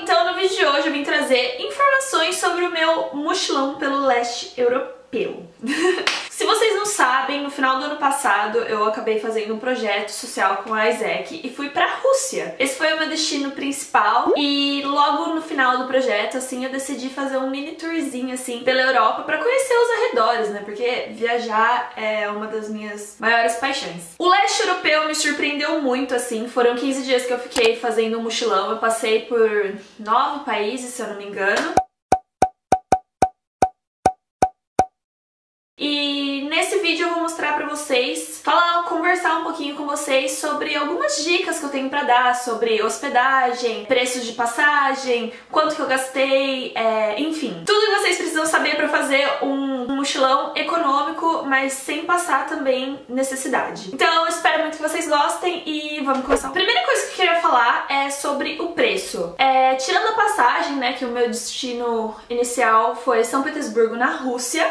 Então no vídeo de hoje eu vim trazer informações sobre o meu mochilão pelo leste europeu. Se vocês não sabem, no final do ano passado eu acabei fazendo um projeto social com a Isaac e fui pra Rússia. Esse foi o meu destino principal e logo no final do projeto, assim, eu decidi fazer um mini tourzinho, assim, pela Europa pra conhecer os arredores, né? Porque viajar é uma das minhas maiores paixões. O leste europeu me surpreendeu muito, assim, foram 15 dias que eu fiquei fazendo um mochilão, eu passei por 9 países, se eu não me engano. E nesse vídeo eu vou mostrar pra vocês, conversar um pouquinho com vocês sobre algumas dicas que eu tenho pra dar sobre hospedagem, preços de passagem, quanto que eu gastei, enfim. Tudo que vocês precisam saber pra fazer um mochilão econômico, mas sem passar também necessidade. Então eu espero muito que vocês gostem e vamos começar. A primeira coisa que eu queria falar é sobre o preço. Tirando a passagem, né, que o meu destino inicial foi São Petersburgo, na Rússia,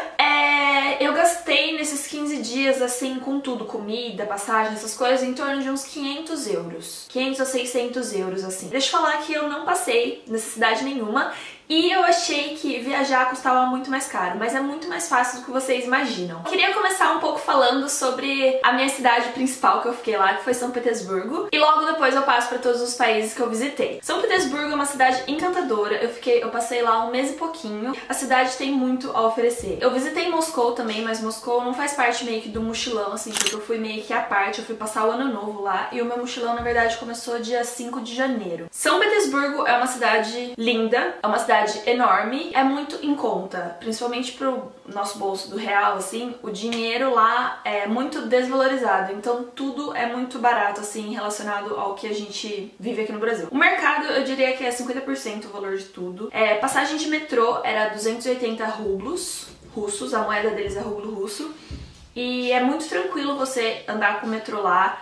eu gastei nesses 15 dias, assim, com tudo, comida, passagem, essas coisas, em torno de uns 500 euros. 500 a 600 euros, assim. Deixa eu falar que eu não passei necessidade nenhuma e eu achei que viajar custava muito mais caro, mas é muito mais fácil do que vocês imaginam. Eu queria começar um pouco falando sobre a minha cidade principal que eu fiquei lá, que foi São Petersburgo, e logo depois eu passo para todos os países que eu visitei. São Petersburgo é uma cidade encantadora, eu passei lá um mês e pouquinho. A cidade tem muito a oferecer. Eu visitei Moscou também, mas Moscou não faz parte meio que do mochilão, assim, porque eu fui meio que à parte, eu fui passar o ano novo lá, e o meu mochilão, na verdade, começou dia 5 de janeiro. São Petersburgo é uma cidade linda, é uma cidade enorme, é muito em conta, principalmente pro nosso bolso do real, assim, o dinheiro lá é muito desvalorizado, então tudo é muito barato, assim, relacionado ao que a gente vive aqui no Brasil. O mercado, eu diria que é 50% o valor de tudo. Passagem de metrô era 280 rublos russos, a moeda deles é rublo russo, e é muito tranquilo você andar com o metrô lá.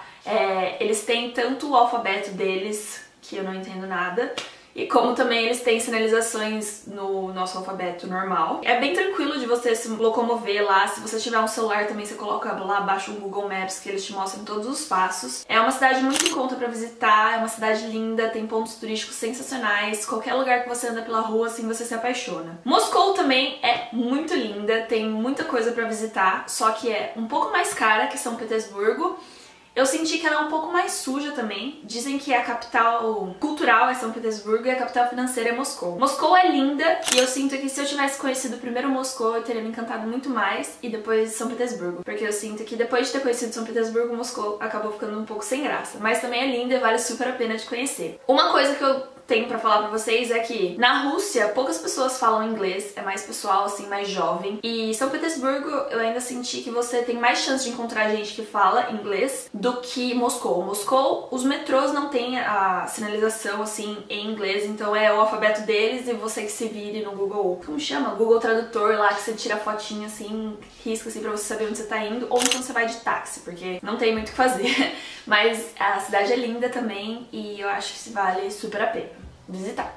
Eles têm tanto o alfabeto deles, que eu não entendo nada, e como também eles têm sinalizações no nosso alfabeto normal. É bem tranquilo de você se locomover lá. Se você tiver um celular também, você coloca lá abaixo o Google Maps, que eles te mostram todos os passos. É uma cidade muito em conta pra visitar, é uma cidade linda, tem pontos turísticos sensacionais. Qualquer lugar que você anda pela rua, assim, você se apaixona. Moscou também é muito linda, tem muita coisa pra visitar, só que é um pouco mais cara que São Petersburgo. Eu senti que ela é um pouco mais suja também. Dizem que a capital cultural é São Petersburgo e a capital financeira é Moscou. Moscou é linda e eu sinto que se eu tivesse conhecido primeiro Moscou, eu teria me encantado muito mais, e depois São Petersburgo. Porque eu sinto que depois de ter conhecido São Petersburgo, Moscou acabou ficando um pouco sem graça. Mas também é linda e vale super a pena de conhecer. Uma coisa que eu tenho pra falar pra vocês é que na Rússia poucas pessoas falam inglês, é mais pessoal, assim, mais jovem. E São Petersburgo eu ainda senti que você tem mais chance de encontrar gente que fala inglês do que Moscou. Moscou, os metrôs não tem a sinalização, assim, em inglês, então é o alfabeto deles e você que se vire no Google, como chama? Google Tradutor lá, que você tira a fotinha, assim, risca, assim, pra você saber onde você tá indo, ou então você vai de táxi, porque não tem muito o que fazer. Mas a cidade é linda também e eu acho que vale super a pena visitar.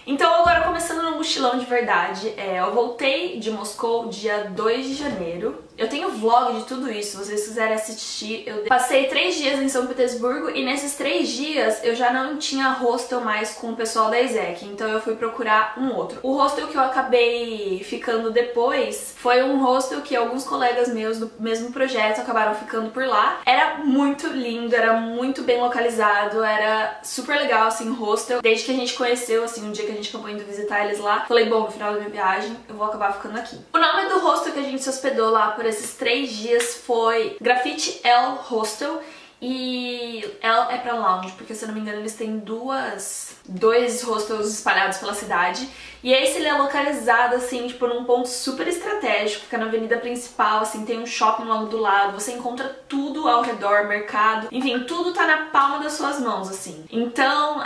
Então agora começando no mochilão de verdade, eu voltei de Moscou dia 2 de janeiro. Eu tenho vlog de tudo isso, se vocês quiserem assistir. Eu passei 3 dias em São Petersburgo e nesses 3 dias eu já não tinha hostel mais com o pessoal da Isaac, então eu fui procurar um outro. O hostel que eu acabei ficando depois foi um hostel que alguns colegas meus do mesmo projeto acabaram ficando por lá. Era muito lindo, era muito bem localizado, era super legal, assim, o hostel. Desde que a gente conheceu, assim, um dia que a gente acabou indo visitar eles lá, falei, bom, no final da minha viagem eu vou acabar ficando aqui. O nome do hostel que a gente se hospedou lá por esses 3 dias foi Graffiti L Hostel, e L é pra lounge, porque se eu não me engano eles têm dois hostels espalhados pela cidade, e esse ele é localizado, assim, tipo, num ponto super estratégico, fica na avenida principal, assim, tem um shopping logo do lado, você encontra tudo ao redor, mercado, enfim, tudo tá na palma das suas mãos, assim. Então,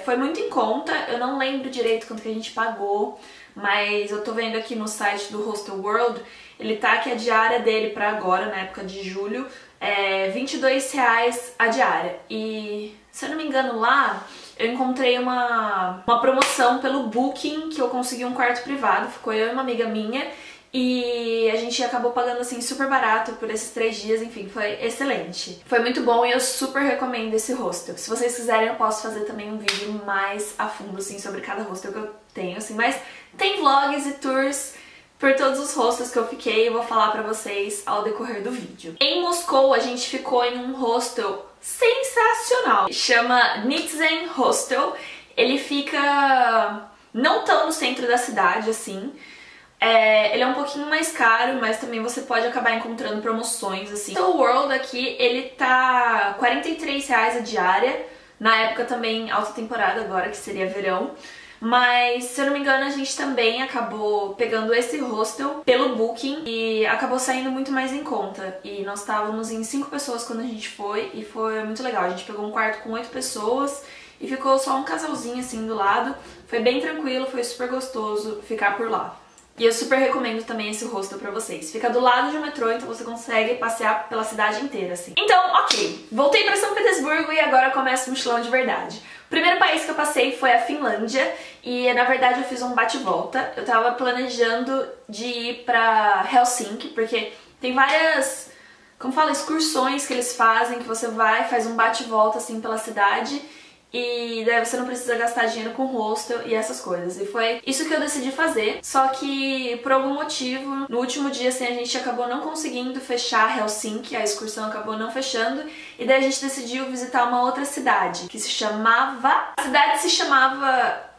foi muito em conta, eu não lembro direito quanto que a gente pagou, mas eu tô vendo aqui no site do Hostel World, ele tá que a diária dele pra agora, na época de julho, é R$22 a diária. E, se eu não me engano, lá eu encontrei uma promoção pelo Booking, que eu consegui um quarto privado, ficou eu e uma amiga minha, e a gente acabou pagando assim super barato por esses 3 dias, enfim, foi excelente. Foi muito bom e eu super recomendo esse hostel. Se vocês quiserem eu posso fazer também um vídeo mais a fundo assim sobre cada hostel que eu tenho, assim, mas tem vlogs e tours por todos os hostels que eu fiquei, eu vou falar pra vocês ao decorrer do vídeo. Em Moscou a gente ficou em um hostel sensacional, chama Nizhyn Hostel. Ele fica não tão no centro da cidade assim, ele é um pouquinho mais caro, mas também você pode acabar encontrando promoções assim. O World aqui, ele tá R$43 a diária, na época também alta temporada agora, que seria verão. Mas, se eu não me engano, a gente também acabou pegando esse hostel pelo Booking e acabou saindo muito mais em conta. E nós estávamos em 5 pessoas quando a gente foi e foi muito legal. A gente pegou um quarto com 8 pessoas e ficou só um casalzinho assim do lado. Foi bem tranquilo, foi super gostoso ficar por lá. E eu super recomendo também esse hostel pra vocês. Fica do lado de um metrô, então você consegue passear pela cidade inteira, assim. Então, ok. Voltei pra São Petersburgo e agora começa o mochilão de verdade. O primeiro país que eu passei foi a Finlândia e, na verdade, eu fiz um bate-volta. Eu tava planejando de ir pra Helsinki, porque tem várias, como fala, excursões que eles fazem, que você vai, faz um bate-volta, assim, pela cidade. E daí você não precisa gastar dinheiro com hostel e essas coisas. E foi isso que eu decidi fazer. Só que, por algum motivo, no último dia, assim, a gente acabou não conseguindo fechar Helsinki. A excursão acabou não fechando. E daí a gente decidiu visitar uma outra cidade, que se chamava... A cidade se chamava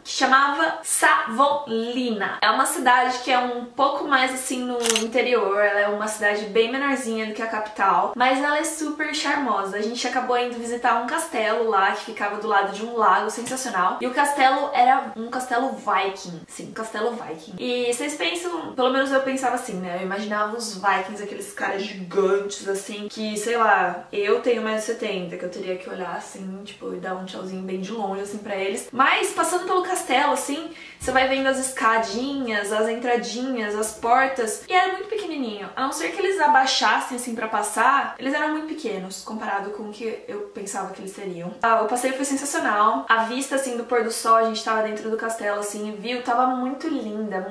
Savonlinna. É uma cidade que é um pouco mais assim no interior, ela é uma cidade bem menorzinha do que a capital, mas ela é super charmosa. A gente acabou indo visitar um castelo lá, que ficava do lado de um lago sensacional, e o castelo era um castelo viking, sim, um castelo viking. E vocês pensam, pelo menos eu pensava assim, né, eu imaginava os vikings, aqueles caras gigantes assim, que, sei lá, eu tenho mais de 70, que eu teria que olhar assim, tipo, e dar um tchauzinho bem de longe assim pra eles, mas passando pelo castelo, assim, você vai vendo as escadinhas, as entradinhas, as portas, e era muito pequenininho. A não ser que eles abaixassem, assim, pra passar, eles eram muito pequenos, comparado com o que eu pensava que eles seriam. O passeio foi sensacional. A vista, assim, do pôr do sol, a gente tava dentro do castelo, assim, e viu, tava muito linda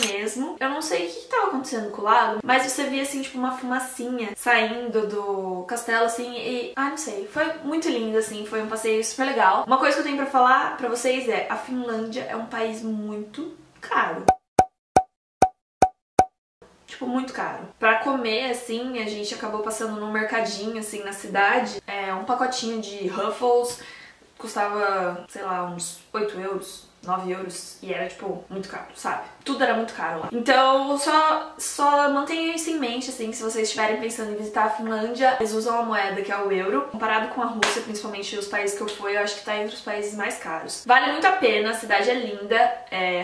mesmo. Eu não sei o que tava acontecendo com o lago, mas você via, assim, tipo, uma fumacinha saindo do castelo, assim, e... ah, não sei. Foi muito lindo, assim, foi um passeio super legal. Uma coisa que eu tenho pra falar pra vocês é, a Finlândia é um país muito caro. Tipo, muito caro. Pra comer, assim, a gente acabou passando num mercadinho, assim, na cidade. Um pacotinho de Ruffles custava, sei lá, uns 8 euros, 9 euros. E era, tipo, muito caro, sabe? Tudo era muito caro lá. Então, só mantenham isso em mente, assim, que se vocês estiverem pensando em visitar a Finlândia, eles usam a moeda que é o euro. Comparado com a Rússia, principalmente os países que eu fui, eu acho que tá entre os países mais caros. Vale muito a pena, a cidade é linda,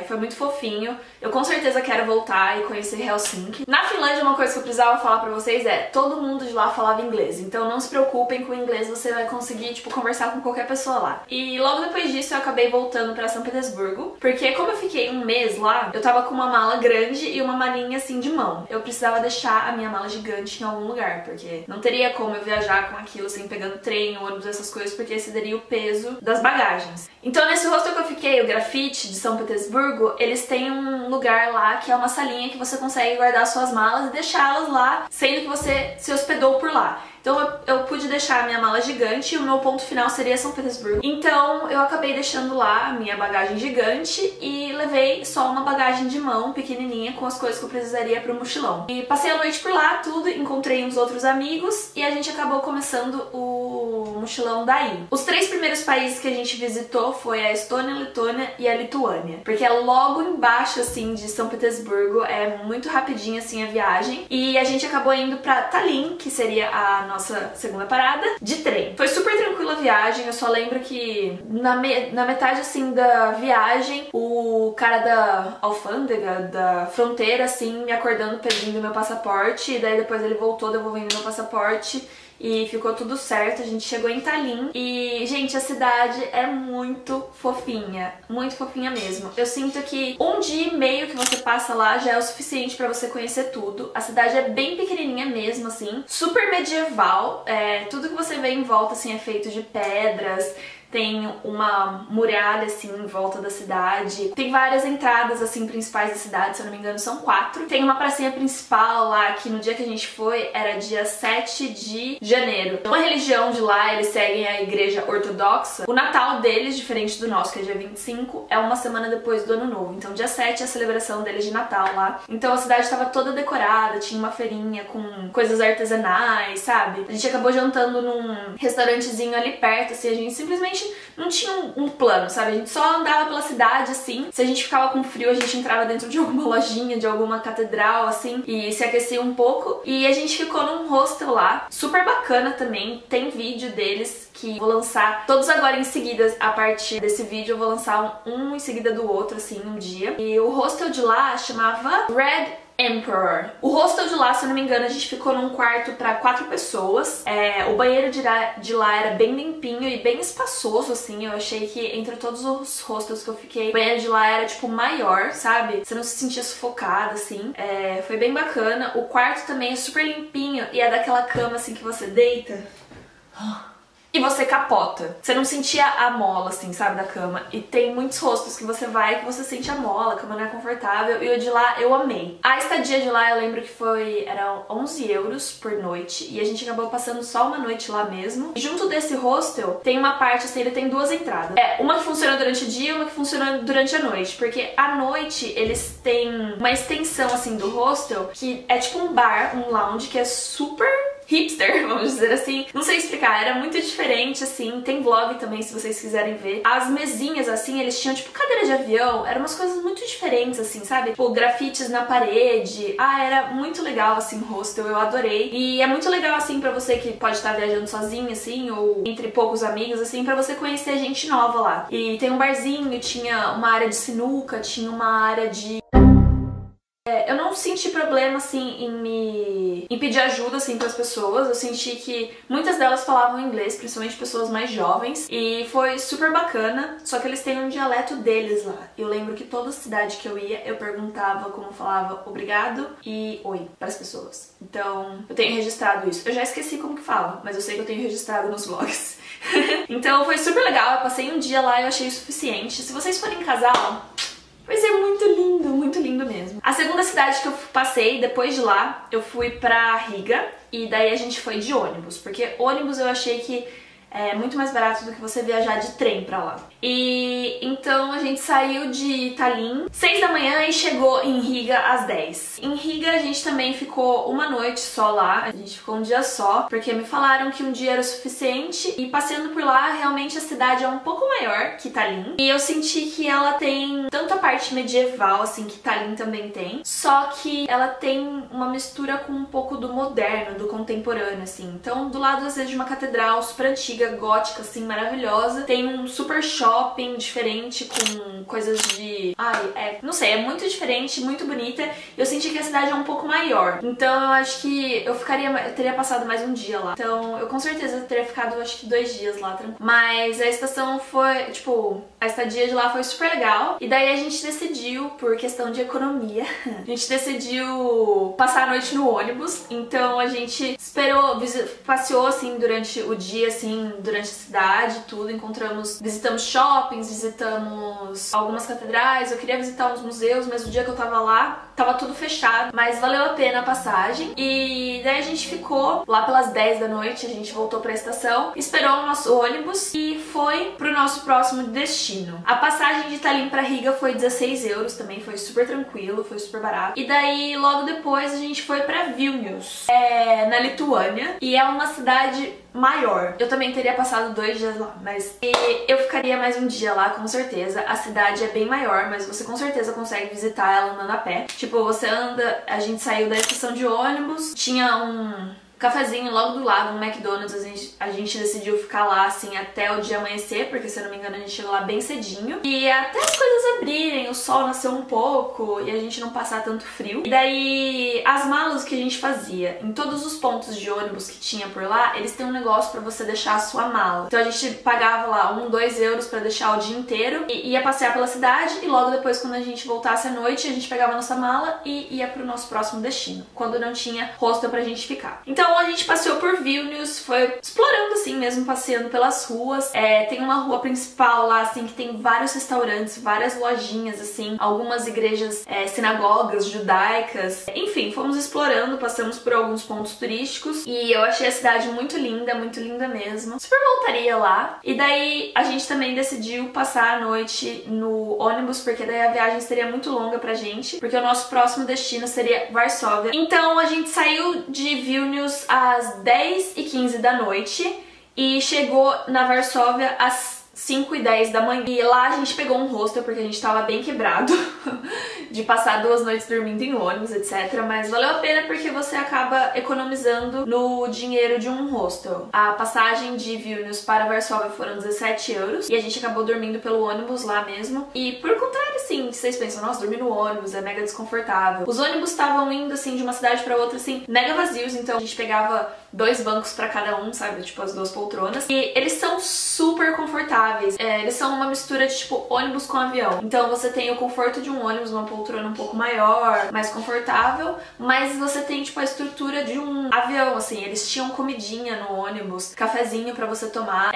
foi muito fofinho. Eu com certeza quero voltar e conhecer Helsinki. Na Finlândia, uma coisa que eu precisava falar pra vocês é, todo mundo de lá falava inglês, então não se preocupem com o inglês, você vai conseguir, tipo, conversar com qualquer pessoa lá. E logo depois disso eu acabei voltando pra São Petersburgo, porque como eu fiquei um mês lá, eu tava com uma mala grande e uma malinha assim de mão. Eu precisava deixar a minha mala gigante em algum lugar, porque não teria como eu viajar com aquilo assim, pegando trem, ônibus, essas coisas, porque excederia o peso das bagagens. Então nesse hostel que eu fiquei, o Grafite de São Petersburgo, eles têm um lugar lá que é uma salinha que você consegue guardar suas malas e deixá-las lá, sendo que você se hospedou por lá. Então eu pude deixar a minha mala gigante e o meu ponto final seria São Petersburgo. Então eu acabei deixando lá a minha bagagem gigante e levei só uma bagagem de mão pequenininha com as coisas que eu precisaria pro mochilão. E passei a noite por lá, tudo, encontrei uns outros amigos e a gente acabou começando o mochilão daí. Os 3 primeiros países que a gente visitou foi a Estônia, a Letônia e a Lituânia. Porque é logo embaixo, assim, de São Petersburgo, é muito rapidinho, assim, a viagem. E a gente acabou indo pra Tallinn, que seria a nossa segunda parada, de trem. Foi super tranquila a viagem, eu só lembro que na metade, assim, da viagem, o cara da alfândega, da fronteira, assim, me acordando pedindo meu passaporte, e daí depois ele voltou devolvendo meu passaporte, e ficou tudo certo. A gente chegou em Tallinn e, gente, a cidade é muito fofinha mesmo. Eu sinto que um dia e meio que você passa lá já é o suficiente pra você conhecer tudo. A cidade é bem pequenininha mesmo, assim, super medieval, tudo que você vê em volta, assim, é feito de pedras. tem uma muralha assim em volta da cidade, tem várias entradas assim principais da cidade, se eu não me engano são 4. Tem uma pracinha principal lá que no dia que a gente foi era dia 7 de janeiro. Uma religião de lá, eles seguem a igreja ortodoxa. O Natal deles, diferente do nosso, que é dia 25, é uma semana depois do Ano Novo. Então dia 7 é a celebração deles de Natal lá. Então a cidade estava toda decorada, tinha uma feirinha com coisas artesanais, sabe? A gente acabou jantando num restaurantezinho ali perto, assim, a gente simplesmente não tinha um plano, sabe? A gente só andava pela cidade, assim. Se a gente ficava com frio, a gente entrava dentro de alguma lojinha, de alguma catedral, assim, e se aquecia um pouco. E a gente ficou num hostel lá, super bacana também. Tem vídeo deles que vou lançar todos agora em seguida. A partir desse vídeo eu vou lançar um em seguida do outro, assim, um dia. E o hostel de lá chamava Red Emperor. O hostel de lá, se eu não me engano, a gente ficou num quarto pra 4 pessoas. O banheiro de lá era bem limpinho e bem espaçoso, assim. Eu achei que entre todos os hostels que eu fiquei, o banheiro de lá era, tipo, maior, sabe? Você não se sentia sufocada, assim. Foi bem bacana. O quarto também é super limpinho e é daquela cama, assim, que você deita e você capota. Você não sentia a mola, assim, sabe, da cama. E tem muitos hostels que você vai que você sente a mola, a cama não é confortável. E o de lá eu amei. A estadia de lá eu lembro que era 11 euros por noite. E a gente acabou passando só uma noite lá mesmo. E junto desse hostel tem uma parte, assim, ele tem 2 entradas. Uma que funciona durante o dia e uma que funciona durante a noite. Porque à noite eles têm uma extensão, assim, do hostel que é tipo um bar, um lounge que é super hipster, vamos dizer assim. Não sei explicar, era muito diferente, assim. Tem vlog também, se vocês quiserem ver. As mesinhas, assim, eles tinham, tipo, cadeira de avião. Eram umas coisas muito diferentes, assim, sabe? Tipo, grafites na parede. Era muito legal, assim, o hostel. Eu adorei. E é muito legal, assim, pra você que pode estar viajando sozinho, assim, ou entre poucos amigos, assim, pra você conhecer gente nova lá. E tem um barzinho, tinha uma área de sinuca, tinha uma área de... Eu não senti problema, assim, em pedir ajuda, assim, pras pessoas. Eu senti que muitas delas falavam inglês, principalmente pessoas mais jovens. E foi super bacana, só que eles têm um dialeto deles lá. Eu lembro que toda cidade que eu ia, eu perguntava como falava obrigado e oi pras pessoas. Então, eu tenho registrado isso. Eu já esqueci como que fala, mas eu sei que eu tenho registrado nos vlogs. Então, foi super legal. Eu passei um dia lá e eu achei o suficiente. Se vocês forem em casal... vai ser muito lindo mesmo. A segunda cidade que eu passei, depois de lá, eu fui pra Riga. E daí a gente foi de ônibus, porque ônibus eu achei que é muito mais barato do que você viajar de trem pra lá. E então a gente saiu de Tallinn 6 da manhã e chegou em Riga às 10. Em Riga a gente também ficou uma noite só lá, a gente ficou um dia só, porque me falaram que um dia era o suficiente. E passeando por lá, realmente a cidade é um pouco maior que Tallinn. E eu senti que ela tem tanto a parte medieval, assim, que Tallinn também tem, só que ela tem uma mistura com um pouco do moderno, do contemporâneo, assim. Então, do lado, às vezes, de uma catedral super antiga, gótica, assim, maravilhosa. Tem um super shopping diferente com coisas de... não sei, é muito diferente, muito bonita. Eu senti que a cidade é um pouco maior. Então eu acho que eu teria passado mais um dia lá. Então eu com certeza teria ficado, acho que 2 dias lá, tranquilo. Mas a estação foi, tipo, a estadia de lá foi super legal. E daí a gente decidiu, por questão de economia, a gente decidiu passar a noite no ônibus. Então a gente esperou, passeou, assim, durante o dia, assim, durante a cidade, tudo, visitamos shoppings, visitamos algumas catedrais. Eu queria visitar uns museus, mas o dia que eu tava lá, tava tudo fechado, mas valeu a pena a passagem. E daí a gente ficou lá pelas 10 da noite, a gente voltou pra estação, esperou o nosso ônibus e foi pro nosso próximo destino. A passagem de Tallinn pra Riga foi 16 euros também, foi super tranquilo, foi super barato. E daí logo depois a gente foi pra Vilnius, na Lituânia, e é uma cidade maior. Eu também teria passado 2 dias lá, mas eu ficaria mais um dia lá, com certeza. A cidade é bem maior, mas você com certeza consegue visitar ela andando a pé. Tipo, você anda... A gente saiu da estação de ônibus, tinha um cafezinho logo do lado, no McDonald's. A gente decidiu ficar lá, assim, até o dia amanhecer, porque, se eu não me engano, a gente chegou lá bem cedinho. E até as coisas abrirem, o sol nasceu um pouco e a gente não passar tanto frio. E daí, as malas que a gente fazia, em todos os pontos de ônibus que tinha por lá, eles têm um negócio pra você deixar a sua mala. Então a gente pagava lá 2 euros pra deixar o dia inteiro e ia passear pela cidade, e logo depois, quando a gente voltasse à noite, a gente pegava a nossa mala e ia pro nosso próximo destino, quando não tinha hostel pra gente ficar. Então Então a gente passeou por Vilnius, foi explorando assim mesmo, passeando pelas ruas. Tem uma rua principal lá, assim, que tem vários restaurantes, várias lojinhas, assim, algumas igrejas, sinagogas judaicas. Enfim, fomos explorando, passamos por alguns pontos turísticos e eu achei a cidade muito linda mesmo. Super voltaria lá. E daí a gente também decidiu passar a noite no ônibus, porque daí a viagem seria muito longa pra gente, porque o nosso próximo destino seria Varsóvia. Então a gente saiu de Vilnius às 10h15 da noite e chegou na Varsóvia às 5h10 da manhã. E lá a gente pegou um hostel porque a gente tava bem quebrado de passar 2 noites dormindo em ônibus, etc. Mas valeu a pena porque você acaba economizando no dinheiro de um hostel. A passagem de Vilnius para Varsóvia foram 17 euros e a gente acabou dormindo pelo ônibus lá mesmo. E por contrário, assim, vocês pensam, nossa, dormir no ônibus é mega desconfortável. Os ônibus estavam indo, assim, de uma cidade pra outra, assim, mega vazios, então a gente pegava 2 bancos pra cada um, sabe? Tipo, as 2 poltronas. E eles são super confortáveis. Eles são uma mistura de, tipo, ônibus com avião. Então você tem o conforto de um ônibus, uma poltrona um pouco maior, mais confortável, mas você tem, tipo, a estrutura de um avião, assim. Eles tinham comidinha no ônibus, cafezinho pra você tomar,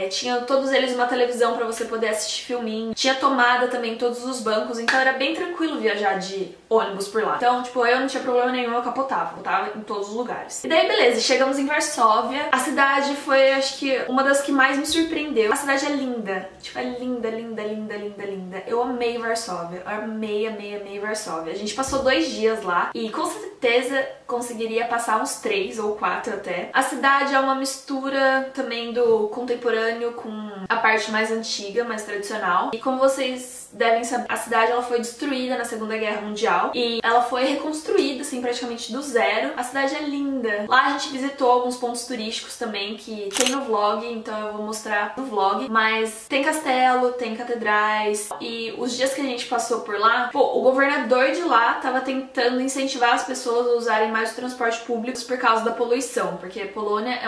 tinham todos eles uma televisão pra você poder assistir filminho, tinha tomada também em todos os bancos, então era bem tranquilo viajar de ônibus por lá. Então, tipo, eu não tinha problema nenhum, eu capotava em todos os lugares. E daí, beleza, chegamos em Varsóvia. A cidade foi, acho que, uma das que mais me surpreendeu. A cidade é linda, tipo, é linda, linda, linda, linda, linda. Eu amei Varsóvia, eu amei Varsóvia. A gente passou 2 dias lá e com certeza conseguiria passar uns 3 ou 4 até. A cidade é uma mistura também do contemporâneo com a parte mais antiga, mais tradicional. E como vocês devem saber, a cidade ela foi destruída na Segunda Guerra Mundial e ela foi reconstruída, assim, praticamente do zero. A cidade é linda. Lá a gente visitou alguns pontos turísticos também que tem no vlog, então eu vou mostrar no vlog. Mas tem castelo, tem catedrais e os dias que a gente passou por lá, pô, o governador de lá tava tentando incentivar as pessoas a usarem mais o transporte público por causa da poluição, porque a Polônia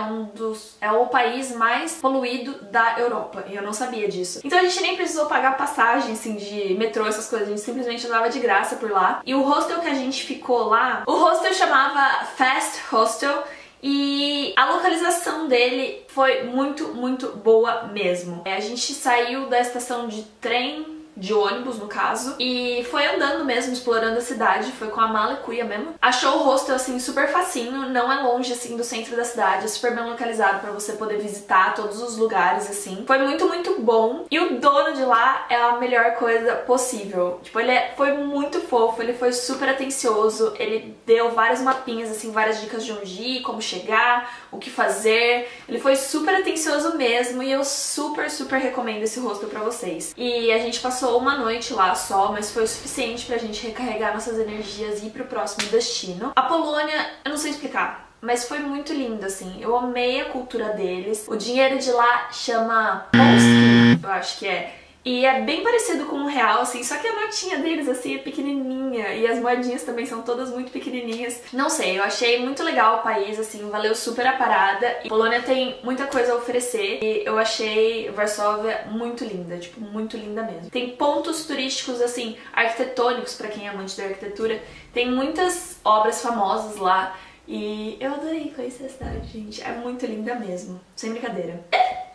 é o país mais poluído da Europa e eu não sabia disso. Então a gente nem precisou pagar passagem, assim, de metrô, essas coisas, a gente simplesmente andava de graça por lá. E o hostel que a gente ficou lá, o hostel chamava Fast Hostel e a localização dele foi muito, muito boa mesmo. A gente saiu da estação de trem, de ônibus no caso, e foi andando mesmo, explorando a cidade, foi com a mala e cuia mesmo. Achou o hostel, assim, super facinho, não é longe, assim, do centro da cidade, é super bem localizado pra você poder visitar todos os lugares, assim. Foi muito, muito bom, e o dono de lá é a melhor coisa possível. Tipo, ele foi muito fofo, ele foi super atencioso, ele deu vários mapinhas, assim, várias dicas de onde ir, como chegar, o que fazer. Ele foi super atencioso mesmo, e eu super, super recomendo esse hostel pra vocês. E a gente passou uma noite lá só, mas foi o suficiente pra gente recarregar nossas energias e ir pro próximo destino. A Polônia, eu não sei explicar, mas foi muito lindo, assim. Eu amei a cultura deles. O dinheiro de lá chama Polski, eu acho que é. E é bem parecido com o real, assim, só que a notinha deles, assim, é pequenininha. E as moedinhas também são todas muito pequenininhas. Não sei, eu achei muito legal o país, assim, valeu super a parada. E Polônia tem muita coisa a oferecer. E eu achei Varsóvia muito linda, tipo, muito linda mesmo. Tem pontos turísticos, assim, arquitetônicos, pra quem é amante da arquitetura. Tem muitas obras famosas lá. E eu adorei conhecer a cidade, gente. É muito linda mesmo, sem brincadeira.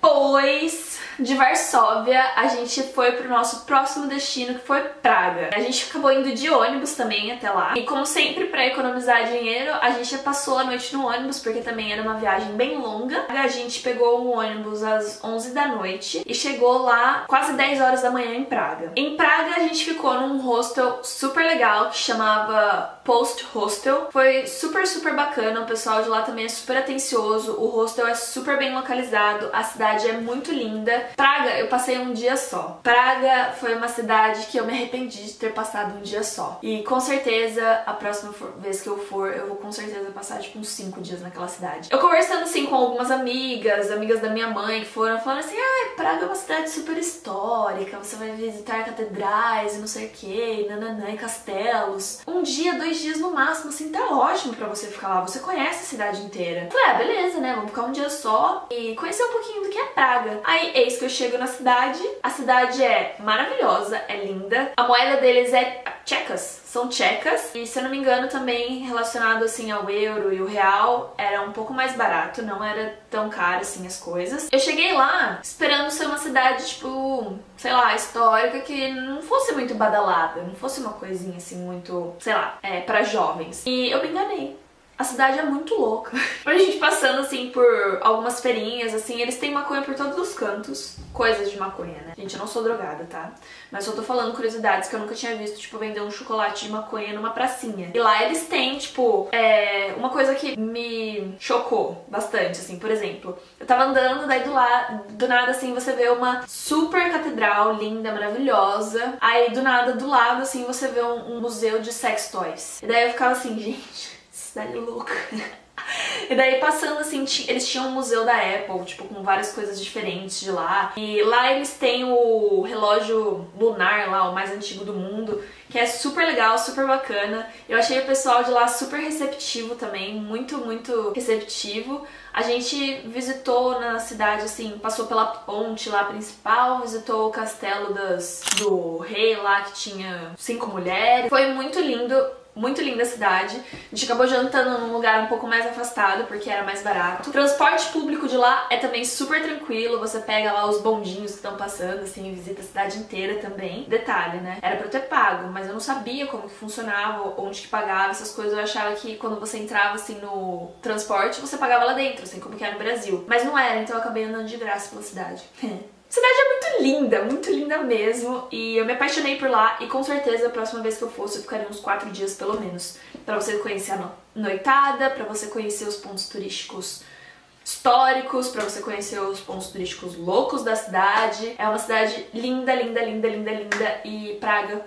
Depois de Varsóvia, a gente foi pro nosso próximo destino, que foi Praga. A gente acabou indo de ônibus também até lá. E como sempre, pra economizar dinheiro, a gente passou a noite no ônibus, porque também era uma viagem bem longa. A gente pegou um ônibus às 11 da noite e chegou lá quase 10 horas da manhã em Praga. Em Praga, a gente ficou num hostel super legal, que chamava Post Hostel. Foi super, super bacana, o pessoal de lá também é super atencioso, o hostel é super bem localizado, a cidade é muito linda. Praga, eu passei um dia só. Praga foi uma cidade que eu me arrependi de ter passado um dia só. E com certeza, a próxima vez que eu for, eu vou com certeza passar tipo uns 5 dias naquela cidade. Eu conversando assim com algumas amigas da minha mãe, que foram falando assim, Praga é uma cidade super histórica, você vai visitar catedrais e não sei o que, nananã, e castelos. Um dia, 2 dias no máximo, assim, tá ótimo pra você ficar lá, você conhece a cidade inteira. Falei, beleza, né, vamos ficar um dia só e conhecer um pouquinho do que é Praga. Aí, eis vez que eu chego na cidade. A cidade é maravilhosa, é linda. A moeda deles é tchecas, são tchecas. E se eu não me engano também relacionado assim ao euro e o real, era um pouco mais barato, não era tão caro assim as coisas. Eu cheguei lá esperando ser uma cidade tipo, sei lá, histórica, que não fosse muito badalada, não fosse uma coisinha assim muito, sei lá, pra jovens. E eu me enganei. A cidade é muito louca. A gente passando, assim, por algumas feirinhas, assim, eles têm maconha por todos os cantos. Coisas de maconha, né? Gente, eu não sou drogada, tá? Mas só tô falando curiosidades que eu nunca tinha visto, tipo, vender um chocolate de maconha numa pracinha. E lá eles têm, tipo, uma coisa que me chocou bastante, assim, por exemplo. Eu tava andando, daí do nada, assim, você vê uma super catedral linda, maravilhosa. Aí, do nada, do lado, assim, você vê um museu de sex toys. E daí eu ficava assim, gente... cidade louca. E daí passando assim, eles tinham um museu da Apple, tipo, com várias coisas diferentes de lá. E lá eles têm o relógio lunar lá, o mais antigo do mundo, que é super legal, super bacana. Eu achei o pessoal de lá super receptivo também, muito, muito receptivo. A gente visitou na cidade, assim, passou pela ponte lá principal, visitou o castelo do rei lá, que tinha 5 mulheres. Foi muito lindo. Muito linda a cidade. A gente acabou jantando num lugar um pouco mais afastado, porque era mais barato. O transporte público de lá é também super tranquilo. Você pega lá os bondinhos que estão passando, assim, e visita a cidade inteira também. Detalhe, né? Era pra eu ter pago, mas eu não sabia como que funcionava, onde que pagava, essas coisas. Eu achava que quando você entrava, assim, no transporte, você pagava lá dentro, assim, como que era no Brasil. Mas não era, então eu acabei andando de graça pela cidade. A cidade é muito linda mesmo, e eu me apaixonei por lá, e com certeza a próxima vez que eu fosse eu ficaria uns 4 dias pelo menos, pra você conhecer a noitada, pra você conhecer os pontos turísticos históricos, pra você conhecer os pontos turísticos loucos da cidade. É uma cidade linda, linda, linda, linda, linda, e Praga,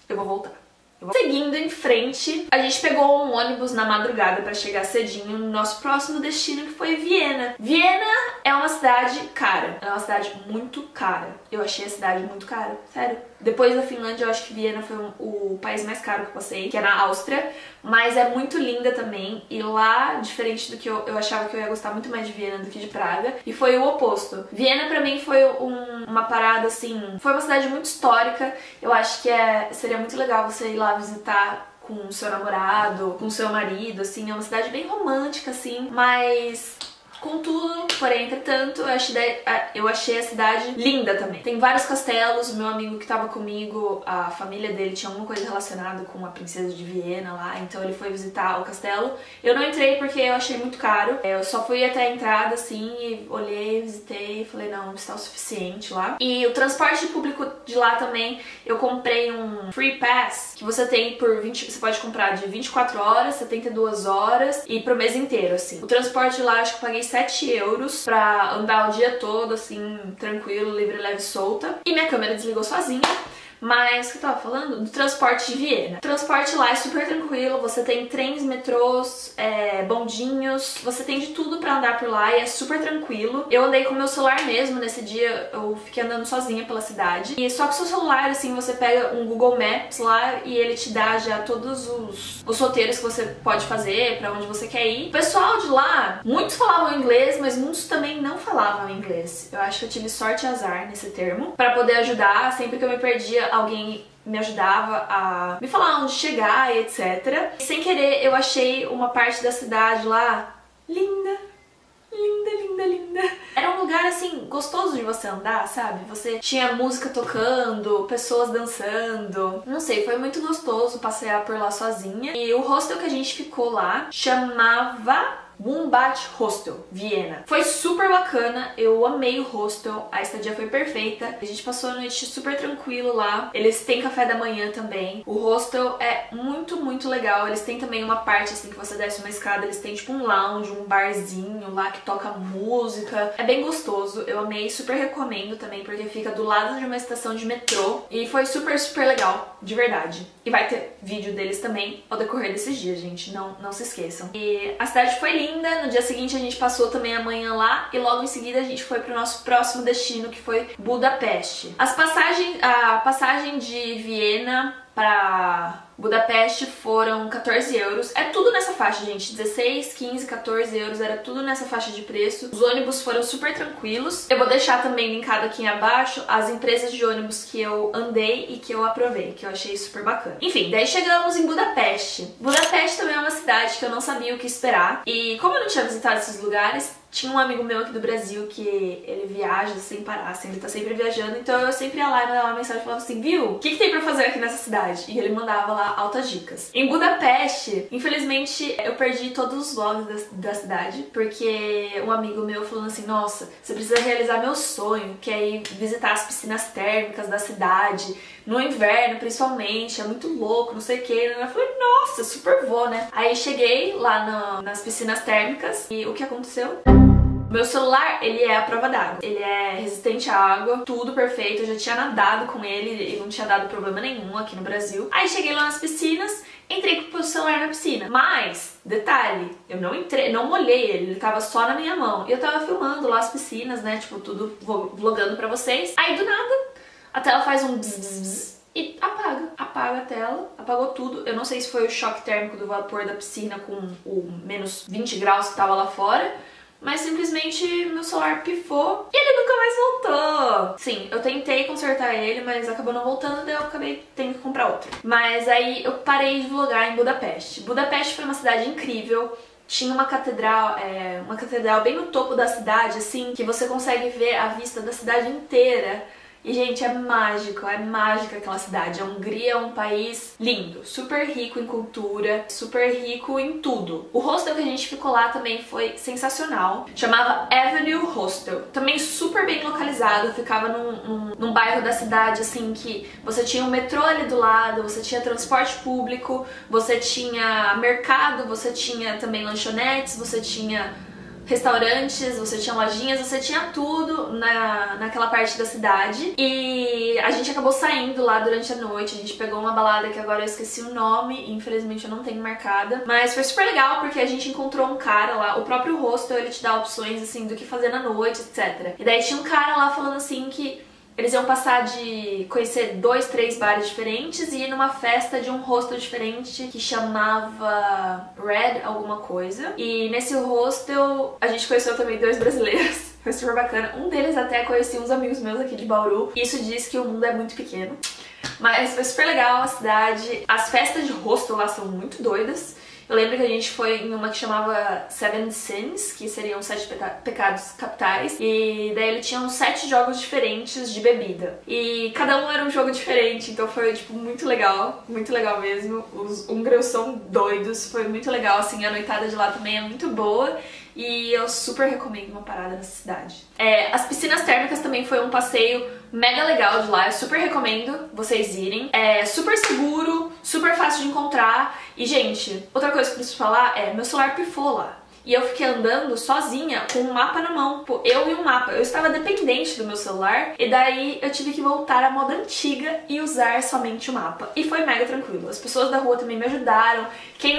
eu vou voltar. Seguindo em frente, a gente pegou um ônibus na madrugada pra chegar cedinho no nosso próximo destino, que foi Viena. Viena é uma cidade cara, é uma cidade muito cara. Eu achei a cidade muito cara, sério. Depois da Finlândia, eu acho que Viena foi o país mais caro que eu passei, que é na Áustria, mas é muito linda também. E lá, diferente do que eu achava que eu ia gostar muito mais de Viena do que de Praga, e foi o oposto. Viena pra mim foi uma parada assim, foi uma cidade muito histórica. Eu acho que seria muito legal você ir lá visitar com o seu namorado, com o seu marido, assim. É uma cidade bem romântica, assim, mas... Contudo, porém, entretanto, eu achei a cidade linda também. Tem vários castelos, o meu amigo que tava comigo, a família dele tinha alguma coisa relacionada com a princesa de Viena lá, então ele foi visitar o castelo. Eu não entrei porque eu achei muito caro, eu só fui até a entrada, assim, e olhei, visitei e falei, não está o suficiente lá. E o transporte público de lá também, eu comprei um Free Pass, que você tem você pode comprar de 24 horas, 72 horas e pro mês inteiro, assim. O transporte de lá, acho que eu paguei 7 euros pra andar o dia todo, assim, tranquilo, livre, leve, solta. E minha câmera desligou sozinha. Mas, o que eu tava falando? Do transporte de Viena. O transporte lá é super tranquilo, você tem trens, metrôs, bondinhos, você tem de tudo pra andar por lá e é super tranquilo. Eu andei com o meu celular mesmo, nesse dia eu fiquei andando sozinha pela cidade. E só que o seu celular, assim, você pega um Google Maps lá e ele te dá já todos os roteiros que você pode fazer, pra onde você quer ir. O pessoal de lá, muitos falavam inglês, mas muitos também não falavam inglês. Eu acho que eu tive sorte e azar nesse termo, pra poder ajudar. Sempre que eu me perdia, alguém me ajudava a me falar onde chegar e etc. E, sem querer, eu achei uma parte da cidade lá linda, linda, linda, linda. Era um lugar, assim, gostoso de você andar, sabe? Você tinha música tocando, pessoas dançando. Não sei, foi muito gostoso passear por lá sozinha. E o hostel que a gente ficou lá chamava Wombat Hostel, Viena. Foi super bacana, eu amei o hostel, a estadia foi perfeita. A gente passou a noite super tranquilo lá. Eles têm café da manhã também. O hostel é muito, muito legal. Eles têm também uma parte, assim, que você desce uma escada, eles têm tipo um lounge, um barzinho lá que toca música. É bem gostoso, eu amei, super recomendo também, porque fica do lado de uma estação de metrô. E foi super, super legal, de verdade. E vai ter vídeo deles também ao decorrer desses dias, gente, não se esqueçam. E a cidade foi linda. No dia seguinte a gente passou também a manhã lá e logo em seguida a gente foi pro nosso próximo destino, que foi Budapeste. A passagem de Viena para Budapeste foram 14 euros. É tudo nessa faixa, gente. 16, 15, 14 euros, era tudo nessa faixa de preço. Os ônibus foram super tranquilos. Eu vou deixar também linkado aqui abaixo as empresas de ônibus que eu andei e que eu aprovei, que eu achei super bacana. Enfim, daí chegamos em Budapeste. Budapeste também é uma cidade que eu não sabia o que esperar. E como eu não tinha visitado esses lugares, tinha um amigo meu aqui do Brasil que ele viaja sem parar, assim, ele tá sempre viajando, então eu sempre ia lá e mandava uma mensagem e falava assim, viu, o que tem pra fazer aqui nessa cidade? E ele mandava lá altas dicas. Em Budapeste, infelizmente, eu perdi todos os vlogs da cidade, porque um amigo meu falando assim, nossa, você precisa realizar meu sonho, que é ir visitar as piscinas térmicas da cidade, no inverno principalmente, é muito louco, não sei o que. Eu falei, nossa, super vou, né? Aí cheguei lá nas piscinas térmicas e o que aconteceu? Meu celular, ele é a prova d'água. Ele é resistente à água, tudo perfeito. Eu já tinha nadado com ele e não tinha dado problema nenhum aqui no Brasil. Aí cheguei lá nas piscinas, entrei com o celular na piscina. Mas, detalhe, eu não entrei, não molhei ele tava só na minha mão. E eu tava filmando lá as piscinas, né, tipo, tudo vlogando pra vocês. Aí, do nada, a tela faz um bzz, bzz, bzz, e apaga a tela, apagou tudo. Eu não sei se foi o choque térmico do vapor da piscina com o menos 20 graus que tava lá fora, mas simplesmente meu celular pifou e ele nunca mais voltou. Sim, eu tentei consertar ele, mas acabou não voltando, daí eu acabei tendo que comprar outro. Mas aí eu parei de vlogar em Budapeste. Budapeste foi uma cidade incrível. Tinha uma catedral bem no topo da cidade, assim, que você consegue ver a vista da cidade inteira. E, gente, é mágica aquela cidade. A Hungria é um país lindo, super rico em cultura, super rico em tudo. O hostel que a gente ficou lá também foi sensacional. Chamava Avenue Hostel. Também super bem localizado, ficava num bairro da cidade, assim, que você tinha um metrô ali do lado, você tinha transporte público, você tinha mercado, você tinha também lanchonetes, você tinha restaurantes, você tinha lojinhas, você tinha tudo naquela parte da cidade. E a gente acabou saindo lá durante a noite, a gente pegou uma balada que agora eu esqueci o nome, infelizmente eu não tenho marcada, mas foi super legal porque a gente encontrou um cara lá, o próprio hostel ele te dá opções assim do que fazer na noite, etc. E daí tinha um cara lá falando assim que eles iam passar de conhecer 2, 3 bares diferentes e ir numa festa de um hostel diferente que chamava Red alguma coisa. E nesse hostel a gente conheceu também 2 brasileiros. Foi super bacana. Um deles até conheci uns amigos meus aqui de Bauru. Isso diz que o mundo é muito pequeno. Mas foi super legal a cidade. As festas de hostel lá são muito doidas. Eu lembro que a gente foi em uma que chamava Seven Sins, que seriam 7 pecados capitais, e daí ele tinha uns 7 jogos diferentes de bebida. E cada um era um jogo diferente, então foi, tipo, muito legal mesmo. Os húngaros são doidos, foi muito legal, assim, a noitada de lá também é muito boa. E eu super recomendo uma parada nessa cidade. As piscinas térmicas também foi um passeio mega legal de lá, eu super recomendo vocês irem. É super seguro, super fácil de encontrar. E, gente, outra coisa que eu preciso falar é, meu celular pifou lá. E eu fiquei andando sozinha com um mapa na mão. Eu e um mapa. Eu estava dependente do meu celular. E daí eu tive que voltar à moda antiga e usar somente o mapa. E foi mega tranquilo. As pessoas da rua também me ajudaram. Quem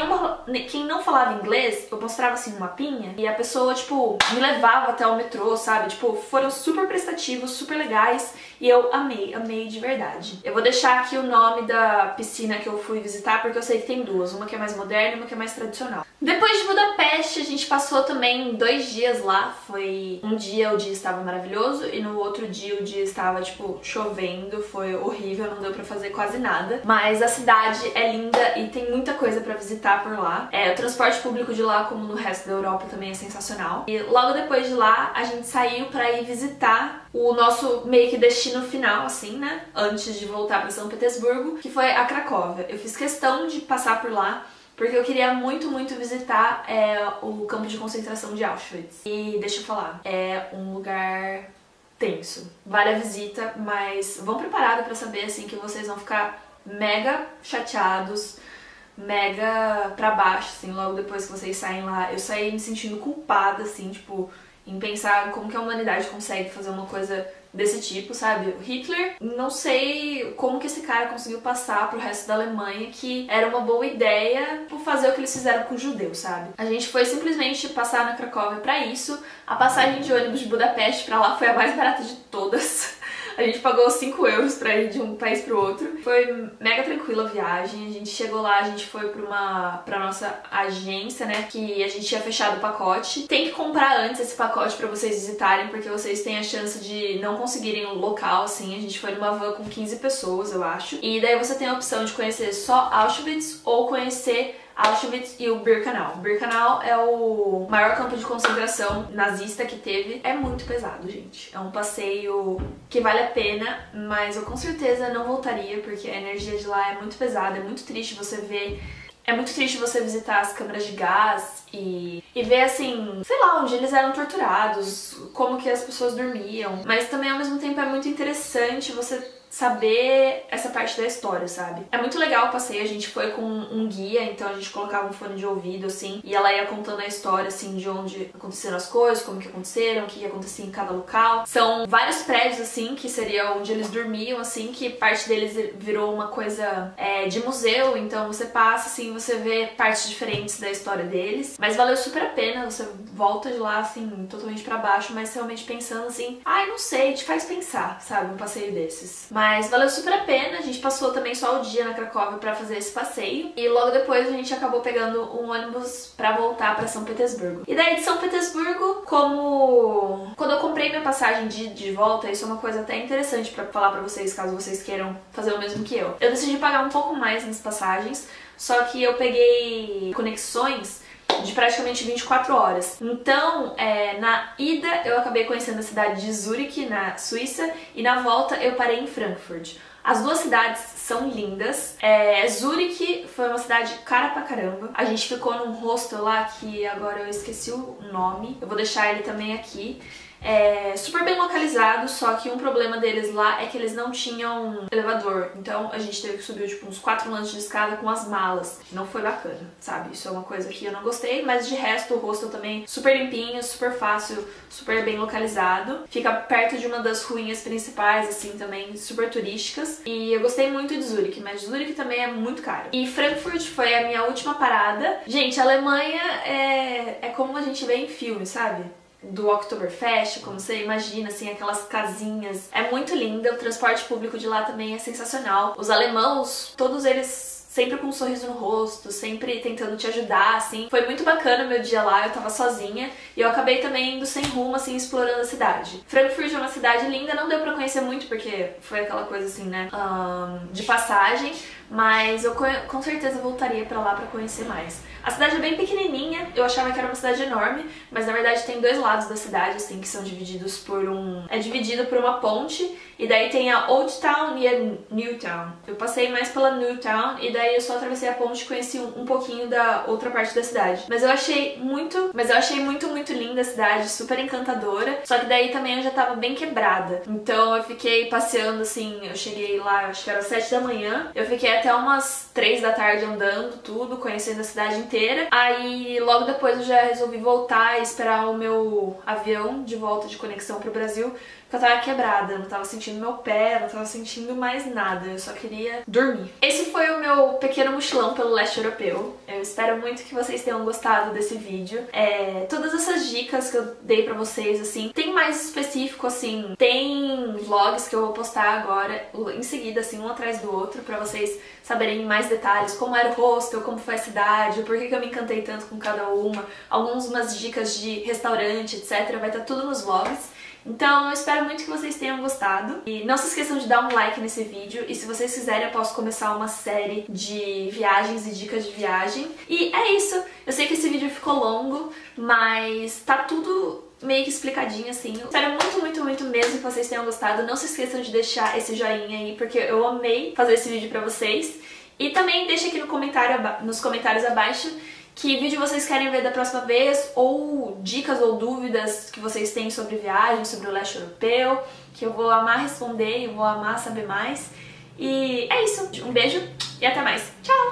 não falava inglês, eu mostrava assim um mapinha. E a pessoa, tipo, me levava até o metrô, sabe? Tipo, foram super prestativos, super legais. E eu amei de verdade. Eu vou deixar aqui o nome da piscina que eu fui visitar, porque eu sei que tem 2. Uma que é mais moderna e uma que é mais tradicional. Depois de Budapeste, a gente passou também 2 dias lá. Foi um dia o dia estava maravilhoso e no outro dia o dia estava, tipo, chovendo. Foi horrível, não deu pra fazer quase nada. Mas a cidade é linda e tem muita coisa pra visitar por lá. O transporte público de lá, como no resto da Europa, também é sensacional. E logo depois de lá, a gente saiu pra ir visitar o nosso meio que destino final, assim, né? Antes de voltar pra São Petersburgo, que foi a Cracóvia. Eu fiz questão de passar por lá, porque eu queria muito visitar o campo de concentração de Auschwitz. E deixa eu falar, é um lugar tenso. Vale a visita, mas vão preparados pra saber, assim, que vocês vão ficar mega chateados, mega pra baixo, assim, logo depois que vocês saem lá. Eu saí me sentindo culpada, assim, tipo, em pensar como que a humanidade consegue fazer uma coisa desse tipo, sabe? O Hitler, não sei como que esse cara conseguiu passar pro resto da Alemanha que era uma boa ideia por fazer o que eles fizeram com os judeus, sabe? A gente foi simplesmente passar na Cracóvia pra isso. A passagem de ônibus de Budapeste pra lá foi a mais barata de todas. A gente pagou 5 euros pra ir de um país pro outro. Foi mega tranquila a viagem. A gente chegou lá, a gente foi pra nossa agência, né? Que a gente tinha fechado o pacote. Tem que comprar antes esse pacote pra vocês visitarem, porque vocês têm a chance de não conseguirem um local, assim. A gente foi numa van com 15 pessoas, eu acho. E daí você tem a opção de conhecer só Auschwitz ou conhecer Auschwitz e o Birkenau. Birkenau é o maior campo de concentração nazista que teve. É muito pesado, gente. É um passeio que vale a pena, mas eu com certeza não voltaria, porque a energia de lá é muito pesada, é muito triste você ver. É muito triste você visitar as câmaras de gás e ver, assim, sei lá, onde eles eram torturados, como que as pessoas dormiam. Mas também, ao mesmo tempo, é muito interessante você saber essa parte da história, sabe? É muito legal o passeio, a gente foi com um guia, então a gente colocava um fone de ouvido, assim, e ela ia contando a história, assim, de onde aconteceram as coisas, como que aconteceram, o que acontecia em cada local. São vários prédios, assim, que seria onde eles dormiam, assim, que parte deles virou uma coisa de museu, então você passa, assim, você vê partes diferentes da história deles, mas valeu super a pena, você volta de lá, assim, totalmente pra baixo, mas realmente pensando, assim, ai, não sei, te faz pensar, sabe, um passeio desses. Mas valeu super a pena, a gente passou também só o dia na Cracóvia pra fazer esse passeio. E logo depois a gente acabou pegando um ônibus pra voltar pra São Petersburgo. E daí de São Petersburgo, como... quando eu comprei minha passagem de volta, isso é uma coisa até interessante pra falar pra vocês, caso vocês queiram fazer o mesmo que eu. Eu decidi pagar um pouco mais nas passagens, só que eu peguei conexões de praticamente 24 horas. Então, na ida eu acabei conhecendo a cidade de Zurique, na Suíça, e na volta eu parei em Frankfurt. As duas cidades são lindas. Zurique foi uma cidade cara pra caramba. A gente ficou num hostel lá que agora eu esqueci o nome. Eu vou deixar ele também aqui. Super bem localizado, só que um problema deles lá é que eles não tinham elevador. Então a gente teve que subir tipo uns 4 lances de escada com as malas. Não foi bacana, sabe? Isso é uma coisa que eu não gostei, mas de resto o hostel também super limpinho, super fácil, super bem localizado. Fica perto de uma das ruínas principais, assim, também super turísticas. E eu gostei muito de Zurique, mas Zurique também é muito caro. E Frankfurt foi a minha última parada. Gente, a Alemanha é como a gente vê em filme, sabe? Do Oktoberfest, como você imagina, assim, aquelas casinhas. É muito linda, o transporte público de lá também é sensacional. Os alemãos, todos eles sempre com um sorriso no rosto, sempre tentando te ajudar, assim. Foi muito bacana o meu dia lá, eu tava sozinha e eu acabei também indo sem rumo, assim, explorando a cidade. Frankfurt é uma cidade linda, não deu pra conhecer muito porque foi aquela coisa assim, né, de passagem, mas eu com certeza voltaria pra lá pra conhecer mais. A cidade é bem pequenininha, eu achava que era uma cidade enorme, mas na verdade tem dois lados da cidade, assim, que são divididos por é dividido por uma ponte, e daí tem a Old Town e a New Town. Eu passei mais pela New Town, e daí eu só atravessei a ponte e conheci um pouquinho da outra parte da cidade. Mas eu achei muito linda a cidade, super encantadora, só que daí também eu já tava bem quebrada. Então eu fiquei passeando, assim, eu cheguei lá, acho que era 7 da manhã, eu fiquei até umas 3 da tarde andando tudo, conhecendo a cidade inteira. Aí logo depois eu já resolvi voltar e esperar o meu avião de volta de conexão pro Brasil, porque eu tava quebrada, eu não tava sentindo meu pé, não tava sentindo mais nada, eu só queria dormir. Esse foi o meu pequeno mochilão pelo leste europeu. Eu espero muito que vocês tenham gostado desse vídeo. Todas essas dicas que eu dei pra vocês, assim, tem mais específico, assim, tem vlogs que eu vou postar agora, em seguida, assim, um atrás do outro, pra vocês saberem mais detalhes, como era o hostel, como foi a cidade, por que eu me encantei tanto com cada uma, algumas dicas de restaurante, etc. Vai estar tudo nos vlogs. Então eu espero muito que vocês tenham gostado. E não se esqueçam de dar um like nesse vídeo. E se vocês quiserem eu posso começar uma série de viagens e dicas de viagem. E é isso. Eu sei que esse vídeo ficou longo, mas tá tudo meio que explicadinho, assim. Eu espero muito mesmo que vocês tenham gostado. Não se esqueçam de deixar esse joinha aí, porque eu amei fazer esse vídeo pra vocês. E também deixa aqui nos comentários abaixo que vídeo vocês querem ver da próxima vez, ou dicas ou dúvidas que vocês têm sobre viagem, sobre o leste europeu, que eu vou amar responder e vou amar saber mais. E é isso. Um beijo e até mais. Tchau!